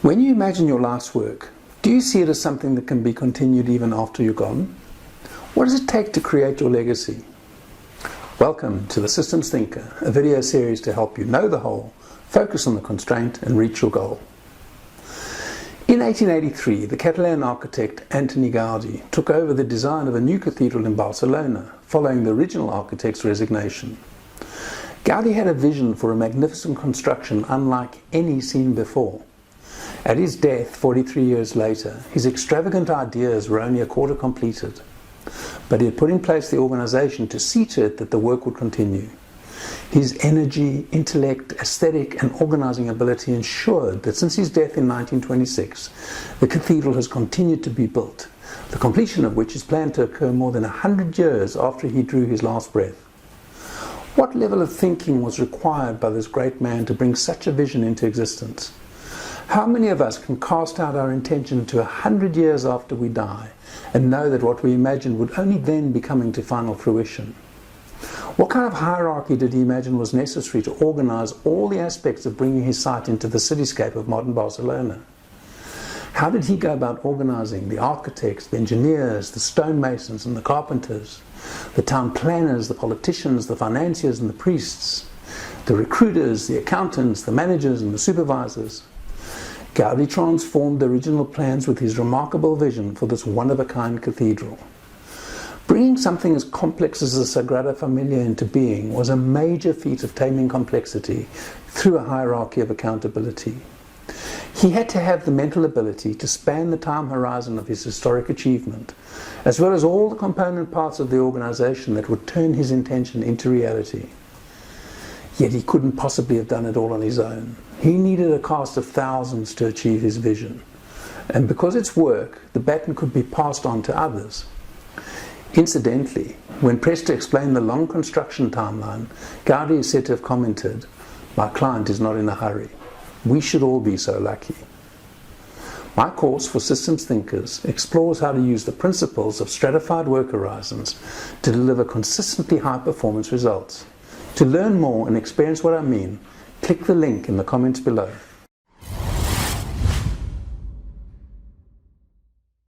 When you imagine your life's work, do you see it as something that can be continued even after you're gone? What does it take to create your legacy? Welcome to The Systems Thinker, a video series to help you know the whole, focus on the constraint and reach your goal. In 1883, the Catalan architect Antoni Gaudí took over the design of a new cathedral in Barcelona, following the original architect's resignation. Gaudí had a vision for a magnificent construction unlike any seen before. At his death 43 years later, his extravagant ideas were only a quarter completed. But he had put in place the organisation to see to it that the work would continue. His energy, intellect, aesthetic and organising ability ensured that since his death in 1926, the cathedral has continued to be built, the completion of which is planned to occur more than 100 years after he drew his last breath. What level of thinking was required by this great man to bring such a vision into existence? How many of us can cast out our intention to 100 years after we die and know that what we imagined would only then be coming to final fruition? What kind of hierarchy did he imagine was necessary to organise all the aspects of bringing his site into the cityscape of modern Barcelona? How did he go about organising the architects, the engineers, the stonemasons and the carpenters, the town planners, the politicians, the financiers and the priests, the recruiters, the accountants, the managers and the supervisors? Gaudí transformed the original plans with his remarkable vision for this one-of-a-kind cathedral. Bringing something as complex as the Sagrada Familia into being was a major feat of taming complexity through a hierarchy of accountability. He had to have the mental ability to span the time horizon of his historic achievement, as well as all the component parts of the organisation that would turn his intention into reality. Yet he couldn't possibly have done it all on his own. He needed a cast of thousands to achieve his vision. And because it's work, the baton could be passed on to others. Incidentally, when pressed to explain the long construction timeline, Gaudí is said to have commented, "My client is not in a hurry. We should all be so lucky." My course for systems thinkers explores how to use the principles of stratified work horizons to deliver consistently high performance results. To learn more and experience what I mean, click the link in the comments below.